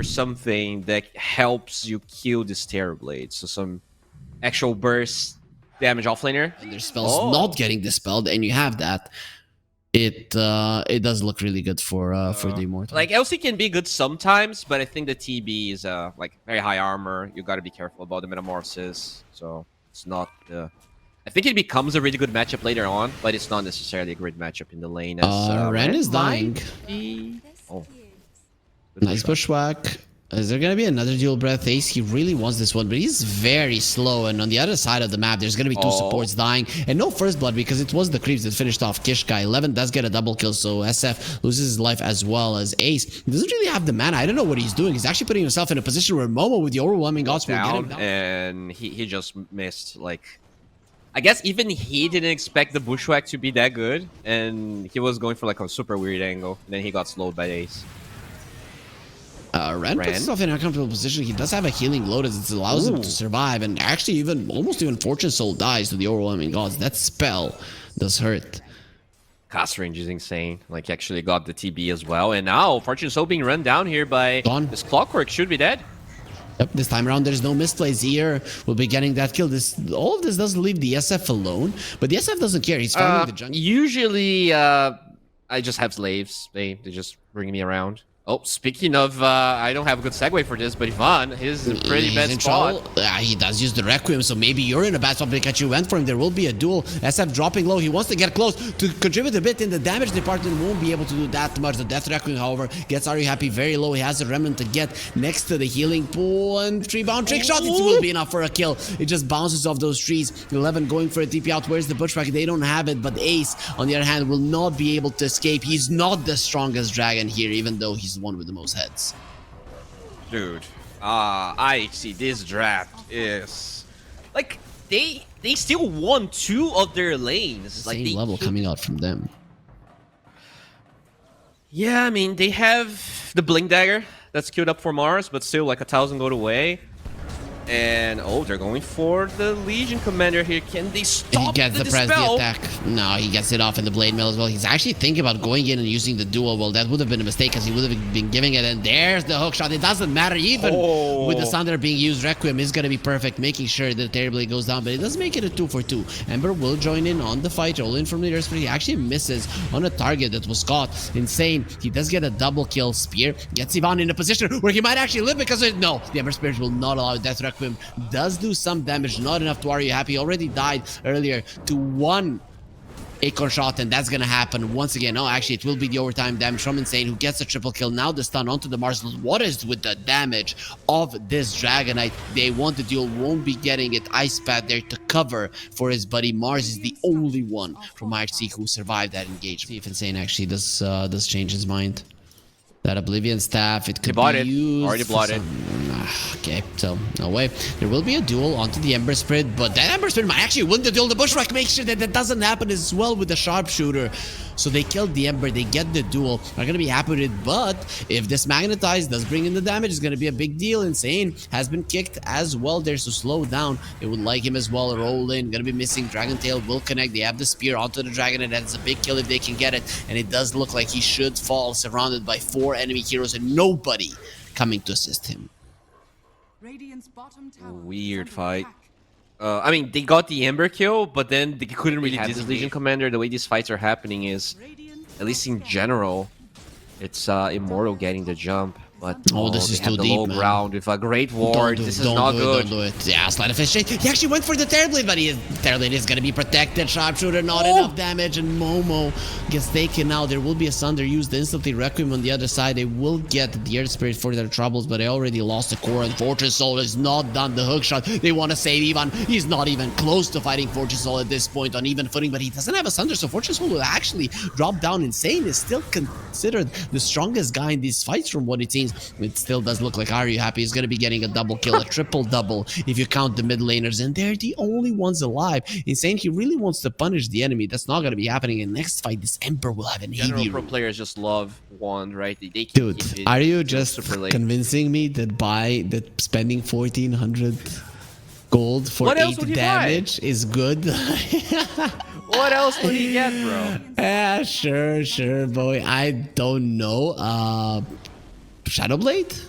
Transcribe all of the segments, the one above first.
something that helps you kill this Terrorblade. So some actual burst damage offlaner. And their spells not getting dispelled, and you have that. It does look really good for the Immortal. Like LC can be good sometimes, but I think the TB is like very high armor. You got to be careful about the metamorphosis. So it's not. I think it becomes a really good matchup later on, but it's not necessarily a great matchup in the lane. As Ren is dying. Oh, nice bushwhack. Is there going to be another dual breath? Ace, he really wants this one, but he's very slow. And on the other side of the map, there's going to be two supports dying. And no first blood because it was the creeps that finished off Kishka. 11 does get a double kill, so SF loses his life as well as Ace. He doesn't really have the mana. I don't know what he's doing. He's actually putting himself in a position where Momo with the overwhelming odds will get him down. And he just missed. Like, I guess even he didn't expect the bushwhack to be that good. And he was going for like a super weird angle. And then he got slowed by Ace. Ren puts himself in an uncomfortable position. He does have a healing load as it allows him to survive, and actually almost even Fortune Soul dies to the overwhelming gods. That spell does hurt. Cast range is insane. Like, actually got the TB as well, and now Fortune Soul being run down here by this Clockwork should be dead. Yep, this time around there's no misplays here. We'll be getting that kill. All of this doesn't leave the SF alone, but the SF doesn't care. He's farming the jungle. Usually, I just have slaves. They just bring me around. Oh, speaking of, I don't have a good segue for this, but Ivan, he's a pretty bad spot. He does use the Requiem, so maybe you're in a bad spot. Pikachu went for him. There will be a duel. SF dropping low. He wants to get close to contribute a bit in the damage department. Won't be able to do that much. The Death Requiem, however, gets Are You Happy very low. He has a Remnant to get next to the healing pool. And 3-bound trick shot. It will be enough for a kill. It just bounces off those trees. 11 going for a TP out. Where's the Bushwhack? They don't have it, but Ace, on the other hand, will not be able to escape. He's not the strongest dragon here, even though he's the one with the most heads. Dude, IHC, this draft is like they still won 2 of their lanes. Same level coming out from them. Yeah, I mean they have the Blink Dagger that's queued up for Mars, but still like 1,000 gold away. And they're going for the Legion Commander here. Can they stop He gets the press the attack. No, he gets it off in the Blade Mail as well. He's actually thinking about going in and using the duel. Well, that would have been a mistake because he would have been giving it. And there's the hook shot. It doesn't matter even with the Thunder being used. Requiem is going to be perfect, making sure that Terrorblade goes down. But it does make it a 2-for-2. Ember will join in on the fight. Roll in from the airspeed. He actually misses on a target that was caught. Insane. He does get a double kill. Spear gets Ivan in a position where he might actually live because no, the Ember Spirit will not allow Death Requiem. Does do some damage, not enough to Are You Happy. Already died earlier to 1 Acorn shot, and that's gonna happen once again. No, actually, it will be the overtime damage from Insane, who gets a triple kill. Now the stun onto the Mars. What is with the damage of this Dragonite? They want the duel, won't be getting it. Ice Pad there to cover for his buddy. Mars is the only one from IHC who survived that engagement. See if Insane actually does change his mind. That Oblivion Staff, it could be used. Already blotted. Okay, so no way. There will be a duel onto the Ember Spirit, but that Ember Spirit might actually win the duel. The Bushwhack makes sure that that doesn't happen as well with the Sharpshooter. So they killed the Ember, they get the duel. Are going to be happy with it, but if this Magnetize does bring in the damage, it's going to be a big deal. Insane has been kicked as well there, so slow down. They would like him as well. Roll in, going to be missing. Dragon Tail will connect. They have the spear onto the dragon, and that's a big kill if they can get it. And it does look like he should fall, surrounded by 4 enemy heroes and nobody coming to assist him. Weird fight. I mean, they got the Ember kill, but then they couldn't really have this Legion Commander. The way these fights are happening is, at least in general, it's Immortal getting the jump. But this is too the deep, low man. ground with a Great Ward. This is not good. Don't do it. Yeah, Sleight of Fist. He actually went for the Terrorblade, but Terrorblade is going to be protected. Sharpshooter, not enough damage, and Momo gets taken out. There will be a Sunder used instantly. Requiem on the other side. They will get the Earth Spirit for their troubles, but they already lost the core, and Fortress Soul is not done. The hook shot. They want to save Ivan. He's not even close to fighting Fortress Soul at this point on even footing, but he doesn't have a Sunder, so Fortress Soul will actually drop down. Insane is still considered the strongest guy in these fights from what it seems. It still does look like Are You Happy is going to be getting a double kill, a triple double if you count the mid laners, and they're the only ones alive. Insane, he really wants to punish the enemy. That's not going to be happening in the next fight. This Emperor will have an General pro players just love Wand, right? They can Dude, keep it are you just convincing me that spending 1,400 gold for 8 damage is good? What else would he get, bro? Yeah, sure, boy. I don't know. Shadowblade?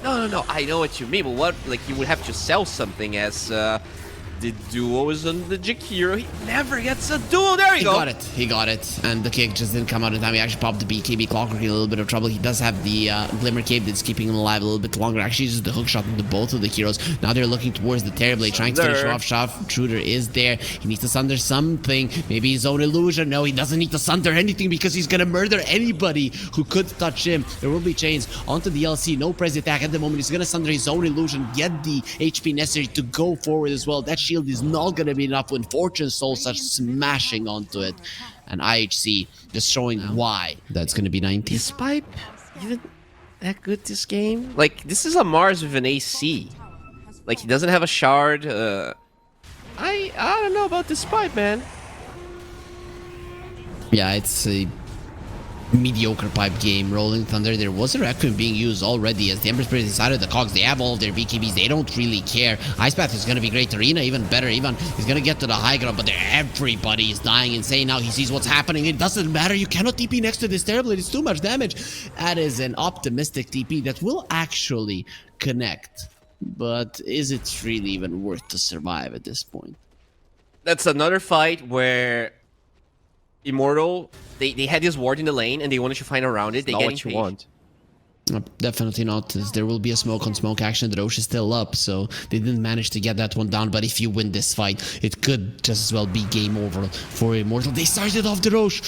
No. I know what you mean, but what? Like, you would have to sell something as the duo is on the Jakiro. He never gets a duo. There you go. He got it. And the kick just didn't come out in time. He actually popped the BKB. Clockwork in a little bit of trouble. He does have the Glimmer Cape that's keeping him alive a little bit longer. Actually uses the hook shot into both of the heroes. Now they're looking towards the Terrorblade, trying to finish him off. Sharpshooter is there. He needs to sunder something. Maybe his own illusion. No, he doesn't need to sunder anything because he's going to murder anybody who could touch him. There will be chains onto the LC. No press attack at the moment. He's going to sunder his own illusion. Get the HP necessary to go forward as well. That shield is not going to be enough when Fortune Soul starts smashing onto it. And IHC just showing why that's going to be 90. Is Pipe even that good this game? Like, this is a Mars with an AC. Like, he doesn't have a shard. I don't know about this Pipe, man. Yeah, it's a mediocre pipe game. Rolling Thunder, there was a Requiem being used already as the Ember Spirit decided the Cogs. They have all of their BKBs. They don't really care. Ice Path is going to be great. Arena even better. Ivan is going to get to the high ground, but everybody is dying insane now. He sees what's happening. It doesn't matter. You cannot TP next to this Terrorblade. It's too much damage. That is an optimistic TP that will actually connect. But is it really even worth to survive at this point? That's another fight where Immortal, they had this ward in the lane and they wanted to find around it. They get what you want. Definitely not. There will be a smoke on smoke action. The Roche is still up, so they didn't manage to get that one down. But if you win this fight, it could just as well be game over for Immortal. They started off the Roche.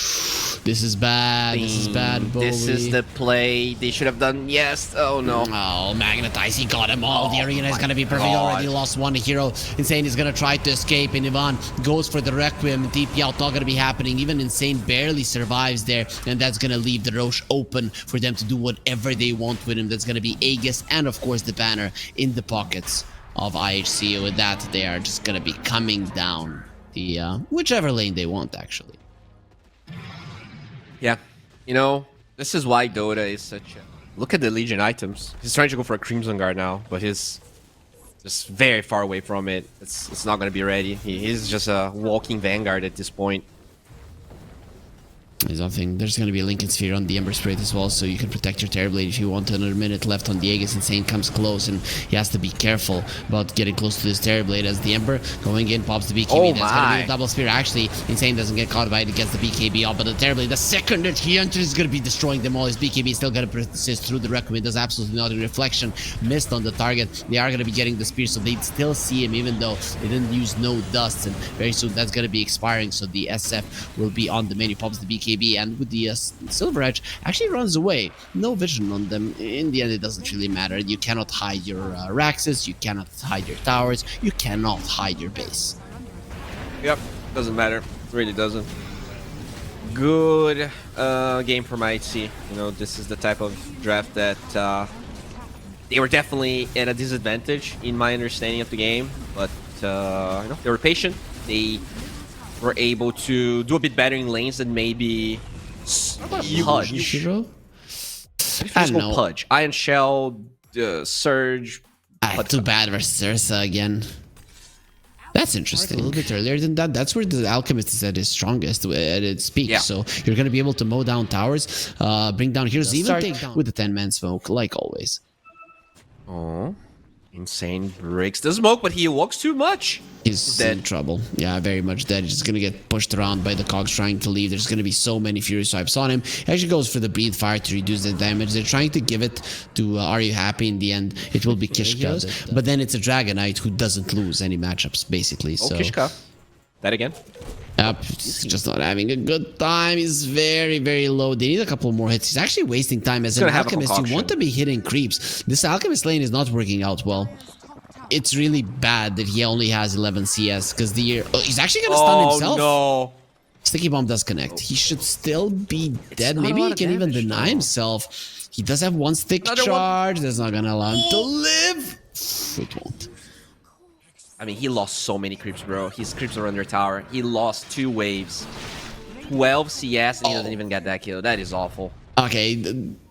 This is bad. This is bad, Bowie. This is the play they should have done. Yes. Oh, no. Oh, Magnetize. He got them all. The arena is going to be perfect. Already lost one hero. Insane is going to try to escape, and Ivan goes for the Requiem. TP out, not going to be happening. Even Insane barely survives there, and that's going to leave the Roche open for them to do whatever they want with him. That's going to be Aegis and of course the banner in the pockets of IHC. With that, they are just going to be coming down the whichever lane they want, actually. Yeah, you know, this is why Dota is such a... Look at the Legion items. He's trying to go for a Crimson Guard now, but he's just very far away from it. It's not going to be ready. He's just a walking Vanguard at this point. There's nothing. There's going to be a Lincoln Sphere on the Ember Spirit as well, so you can protect your Terrorblade if you want. Another minute left on the Aegis. Insane comes close, and he has to be careful about getting close to this Terrorblade as the Ember going in, pops the BKB. Oh, that's going to be a double spear. Actually, Insane doesn't get caught by it. He gets the BKB off, but the Terrorblade, the second that he enters, is going to be destroying them all. His BKB is still going to persist through the Requiem. It does absolutely nothing. Reflection missed on the target. They are going to be getting the spear, so they still see him, even though they didn't use no dust, and very soon that's going to be expiring, so the SF will be on the menu. Pops the BKB, and with the Silver Edge actually runs away. No vision on them. In the end, it doesn't really matter. You cannot hide your Raxes, you cannot hide your towers, you cannot hide your base. Yep, doesn't matter. It really doesn't. Good game from IHC. You know, this is the type of draft that they were definitely at a disadvantage in my understanding of the game, but you know, they were patient. They were able to do a bit better in lanes than maybe Pudge. Hero? I don't know. Pudge. Iron Shell, Surge. Too bad versus Ursa again. That's interesting. A little bit earlier than that. That's where the Alchemist is at its strongest, at its peak. Yeah. So you're going to be able to mow down towers, bring down heroes, even take down with the 10-man smoke, like always. Oh. Insane breaks the smoke, but he walks too much. He's in trouble. Yeah, very much dead. He's just going to get pushed around by the cogs trying to leave. There's going to be so many Fury Swipes on him. He actually goes for the Breathe Fire to reduce the damage. They're trying to give it to Are You Happy? In the end, it will be Kishka. But then it's a Dragon Knight who doesn't lose any matchups, basically. Oh, so. Kishka. That again? Yep, he's just not having a good time. He's very, very low. They need a couple more hits. He's actually wasting time. As an Alchemist, you want to be hitting creeps. This Alchemist lane is not working out well. It's really bad that he only has 11 CS because he's actually going to stun himself. No. Sticky Bomb does connect. He should still be dead. Maybe he can even deny himself. He does have one stick charge. That's not going to allow him to live. It won't. I mean, he lost so many creeps, bro. His creeps are under tower. He lost 2 waves. 12 CS, and he doesn't even get that kill. That is awful. Okay,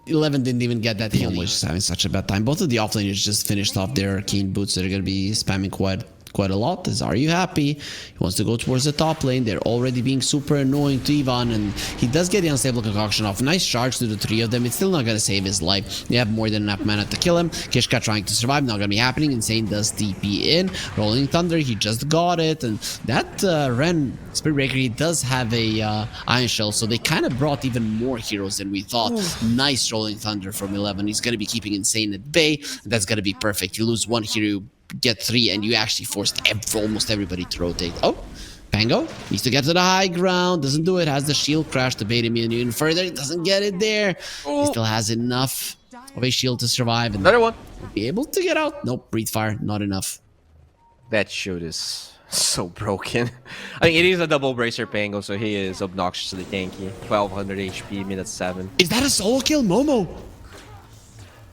11 didn't even get that kill. He's just having such a bad time. Both of the offlaners just finished off their Arcane Boots. They're going to be spamming quite quite a lot. Is Are You Happy? He wants to go towards the top lane. They're already being super annoying to Ivan, and he does get the unstable concoction off. Nice charge to the three of them. It's still not going to save his life. They have more than enough mana to kill him. Kishka trying to survive, not going to be happening. Insane does TP in. Rolling Thunder, he just got it, and that Ren Spirit Breaker, he does have a Iron Shell, so they kind of brought even more heroes than we thought. Nice Rolling Thunder from 11. He's going to be keeping Insane at bay. That's going to be perfect. You lose one hero, get 3, and you actually forced almost everybody to rotate. Oh, Pango needs to get to the high ground. Doesn't do it. Has the shield crash to bait him even further. He doesn't get it there. He still has enough of a shield to survive. And Another one. Be able to get out. Nope, breathe fire. Not enough. That shield is so broken. I mean, it is a double bracer Pango, so he is obnoxiously tanky. 1200 HP, minute 7. Is that a solo kill, Momo?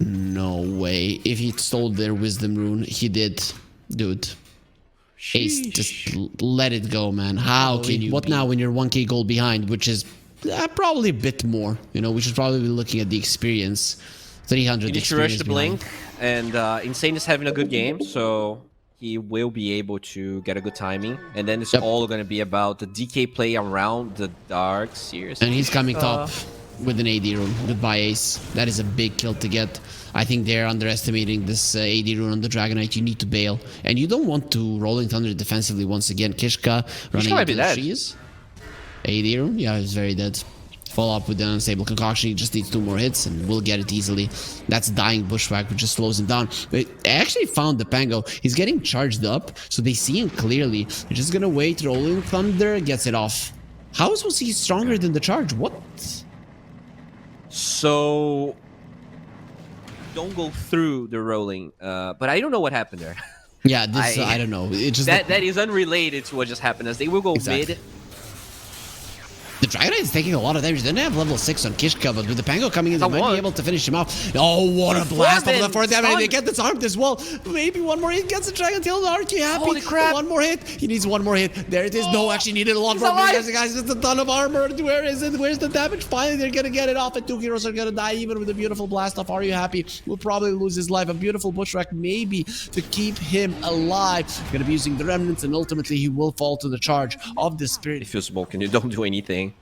No way. If he stole their wisdom rune, he did. Dude. Ace, just let it go, man. How can you? What now when you're 1k gold behind, which is probably a bit more. You know, we should probably be looking at the experience. 300 You need to rush the blink, and Insane is having a good game, so he will be able to get a good timing. And then it's all going to be about the DK play around the dark series. And he's coming top with an AD rune. Goodbye, Ace. That is a big kill to get. I think they're underestimating this AD rune on the Dragonite. You need to bail. And you don't want to Rolling Thunder defensively once again. Kishka running into the trees. AD rune? Yeah, he's very dead. Follow up with an unstable concoction. He just needs 2 more hits and we'll get it easily. That's dying Bushwhack, which just slows him down. But I actually found the Pango. He's getting charged up, so they see him clearly. They're just gonna wait. Rolling Thunder gets it off. How was he stronger than the charge? What? So don't go through the rolling, but I don't know what happened there. Yeah, this I don't know. It just that is unrelated to what just happened. As they will go mid. The Dragonite is taking a lot of damage. They didn't have level 6 on Kishka, but with the Pango coming in, they might be able to finish him off. Oh, what a blast off the 4th damage. They get disarmed as well. Maybe one more hit gets the Dragon Tail. Aren't you happy? Holy crap. One more hit. He needs one more hit. There it is. No, actually needed a lot more. Guys, just a ton of armor. Where is it? Where's the damage? Finally, they're going to get it off, and 2 heroes are going to die, even with a beautiful blast off. Are you happy? Will probably lose his life. A beautiful Bushwhack, maybe to keep him alive. Going to be using the remnants, and ultimately, he will fall to the charge of the Spirit. If you smoke and you don't do anything.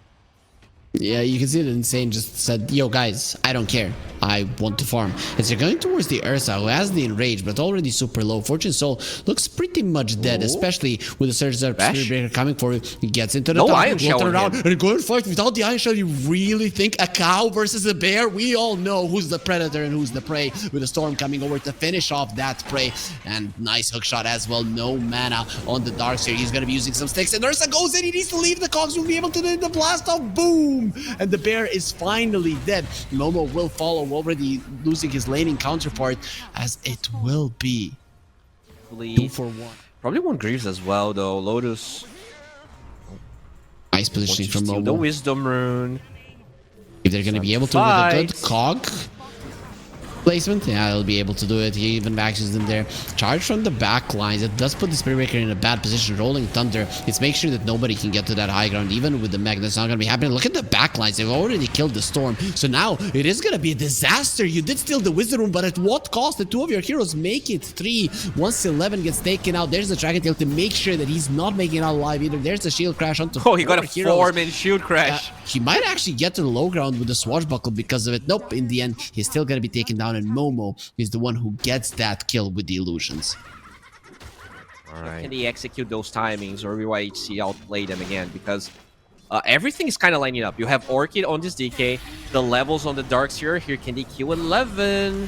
Yeah, you can see that Insane just said, yo guys, I don't care. I want to farm. As you're going towards the Ursa, who has the Enrage, but already super low. Fortune Soul looks pretty much dead, especially with the Surge Spirit Breaker coming for you. He gets into the top, will turn around, and go and fight without the Iron Shell. You really think a cow versus a bear? We all know who's the predator and who's the prey, with a Storm coming over to finish off that prey. And nice hook shot as well. No mana on the Darkseer. He's going to be using some sticks, and Ursa goes in. He needs to leave the cogs. Will be able to do the blast off. Boom! And the bear is finally dead. Momo will follow, already losing his laning counterpart, as it will be 2 for 1. Probably one Greaves as well, though. Lotus. Nice positioning from Momo. The Wisdom Rune. If they're going to be able to with a good cog placement, yeah, they'll be able to do it. He even maxes them there. Charge from the back lines. It does put the Spirit Breaker in a bad position. Rolling Thunder. It's make sure that nobody can get to that high ground, even with the Meg. That's not going to be happening. Look at the back lines. They've already killed the Storm. So now it is going to be a disaster. You did steal the Wizard Room, but at what cost? The 2 of your heroes make it 3. Once 11 gets taken out, there's the Dragon Tail to make sure that he's not making it out alive either. There's the shield crash onto he got a 4-man shield crash. He might actually get to the low ground with the swashbuckle because of it. Nope, in the end, he's still going to be taken down, and Momo is the one who gets that kill with the illusions. Alright. Can he execute those timings, or will IHC outplay them again? Because everything is kind of lining up. You have Orchid on this DK, the levels on the Darkseer. Here, can they kill 11?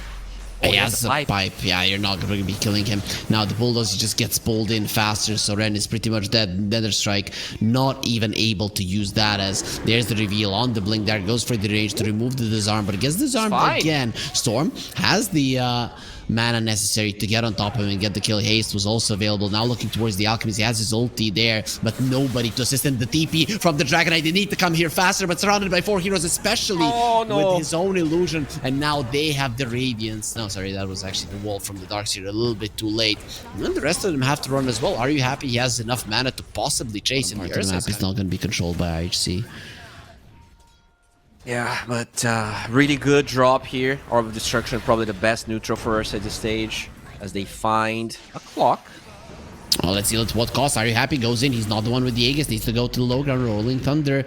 Oh, he has a pipe. Yeah, you're not going to be killing him. Now, the Bulldozer just gets pulled in faster, so Ren is pretty much dead. Nether Strike, not even able to use that, as there's the reveal on the Blink there. Goes for the range to remove the disarm, but gets disarmed again. Storm has the mana necessary to get on top of him and get the kill. Haste was also available. Now looking towards the Alchemist. He has his ulti there, but nobody to assist him. The TP from the Dragonite. They need to come here faster, but surrounded by 4 heroes, especially with his own illusion. And now they have the Radiance. No, sorry, that was actually the wall from the Darkseer. A little bit too late. And then the rest of them have to run as well. Are you happy? He has enough mana to possibly chase him. The map is not going to be controlled by IHC. Yeah, but really good drop here. Orb of Destruction, probably the best neutral for us at this stage, as they find a clock. Well, let's see what cost. Are you happy? Goes in. He's not the one with the Aegis. Needs to go to the low ground. Rolling Thunder.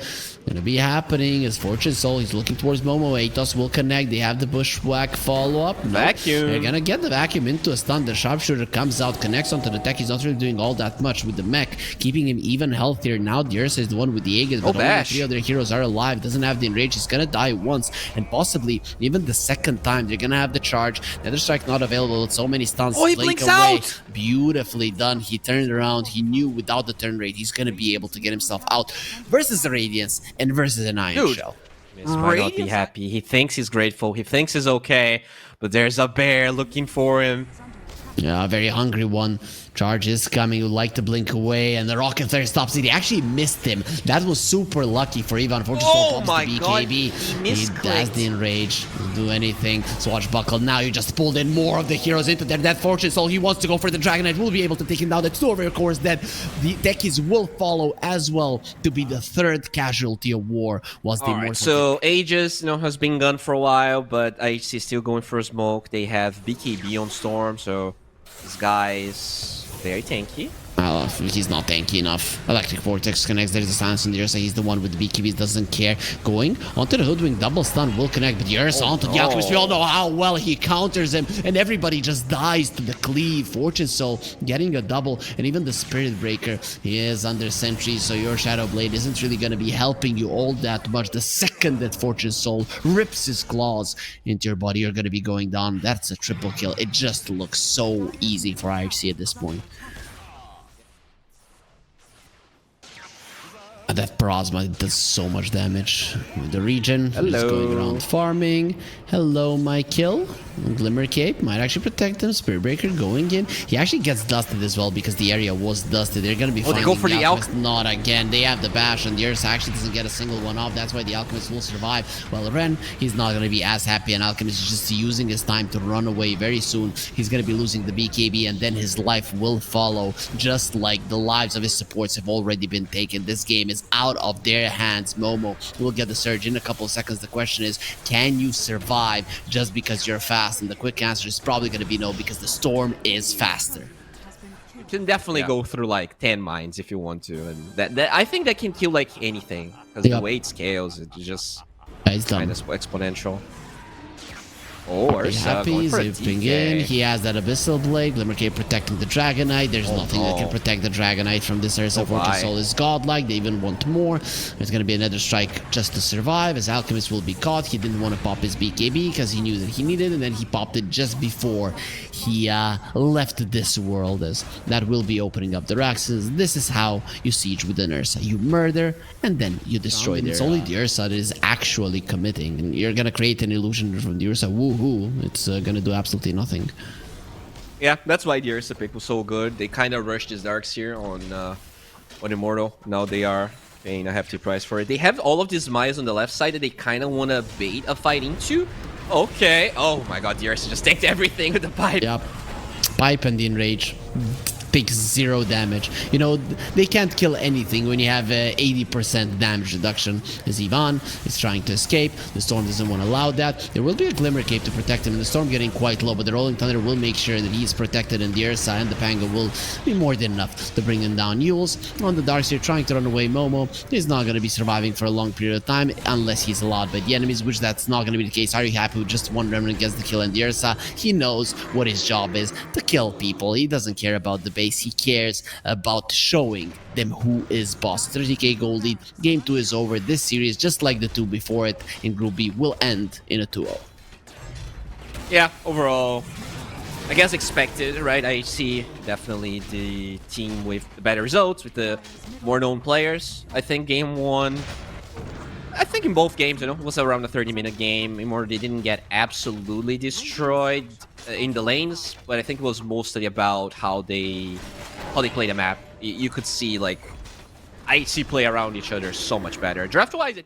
Gonna be happening. His Fortune Soul. He's looking towards Momo. Atos will connect. They have the Bushwhack follow-up. Vacuum. They're gonna get the Vacuum into a stun. The Sharpshooter comes out, connects onto the tech. He's not really doing all that much with the mech, keeping him even healthier. Now the Ursa is the one with the Aegis, but only 3 other heroes are alive. Doesn't have the enrage. He's gonna die once, and possibly even the second time. They're gonna have the charge. Nether Strike not available with so many stuns. Oh, he blinks out! Beautifully done. He turned around. He knew without the turn rate, he's gonna be able to get himself out versus the Radiance and versus an Iron Shell. Might not be happy. He thinks he's grateful. He thinks he's okay, but there's a bear looking for him. Yeah, a very hungry one. Charge is coming, would like to blink away, and the Rocket Flare stops it. He actually missed him. That was super lucky for Ivan. Oh my god, he does the enrage, doesn't do anything. Swashbuckle, now you just pulled in more of the heroes into their dead Fortune Soul. He wants to go for the Dragon Knight, will be able to take him down. The 2 of your cores dead. The Techies will follow as well to be the 3rd casualty of war. Was the Alright, so Aegis, has been gone for a while, but IHC is still going for a smoke. They have BKB on Storm, so this guy is very tanky. He's not tanky enough. Electric Vortex connects. There's a silence on the Ursa. He's the one with the BKBs, doesn't care. Going onto the Hoodwink, double stun will connect, but the Ursa onto the Alchemist. We all know how well he counters him, and everybody just dies to the cleave. Fortune Soul getting a double, and even the Spirit Breaker, he is under sentry, so your Shadow Blade isn't really going to be helping you all that much. The second that Fortune Soul rips his claws into your body, you're going to be going down. That's a triple kill. It just looks so easy for IHC at this point. That Plasma does so much damage. The region is going around farming. Hello, my kill. Glimmer Cape might actually protect him. Spirit Breaker going in. He actually gets dusted as well because the area was dusted. They're going to be finding they go for the Alchemist. Not again. They have the bash, and the Ursa actually doesn't get a single one off. That's why the Alchemist will survive. Well, Ren, he's not going to be as happy, and Alchemist is just using his time to run away. Very soon, he's going to be losing the BKB, and then his life will follow, just like the lives of his supports have already been taken. This game is out of their hands. Momo will get the surge in a couple of seconds. The question is, can you survive just because you're fast? And the quick answer is probably going to be no, because the Storm is faster. You can definitely go through like 10 mines if you want to, and that I think that can kill like anything, because the way it scales, it's just kind of exponential. Oh, Ursa he's zipping in. He has that Abyssal Blade. Glimmer Cape protecting the Dragon Knight. There's nothing that can protect the Dragon Knight from this Ursa. Fortune Soul is godlike. They even want more. There's going to be another strike just to survive, as Alchemist will be caught. He didn't want to pop his BKB because he knew that he needed it, and then he popped it just before he left this world, as that will be opening up the Raxes. This is how you siege with an Ursa. You murder, and then you destroy. It's only the Ursa that is actually committing, and you're going to create an illusion from the Ursa. Woo! It's gonna do absolutely nothing. Yeah, that's why the Ursa pick was so good. They kind of rushed his darks here on Immortal. Now they are paying a hefty price for it. They have all of these Mayas on the left side that they kind of want to bait a fight into. Okay. Oh my god, the Ursa just tanked everything with the pipe. Yep. Pipe and the enrage. Takes 0 damage. You know, they can't kill anything when you have 80% damage reduction. As Ivan is trying to escape, the Storm doesn't want to allow that. There will be a Glimmer Cape to protect him, and the Storm getting quite low, but the Rolling Thunder will make sure that he's protected, and the Ursa and the Pango will be more than enough to bring him down. Yules on the Darkseer trying to run away. Momo is not going to be surviving for a long period of time unless he's allowed by the enemies, which that's not going to be the case. Are you happy with just one Remnant gets the kill? And the Ursa, he knows what his job is, to kill people. He doesn't care about the base. He cares about showing them who is boss. 30k gold lead. Game 2 is over. This series, just like the 2 before it in Group B, will end in a 2-0. Yeah, overall, I guess expected, right? IHC, definitely the team with the better results, with the more known players. I think game 1, I think in both games, it was around a 30-minute game. Immortal, they didn't get absolutely destroyed in the lanes, but I think it was mostly about how they play the map. You could see like IHC play around each other so much better. Draft-wise,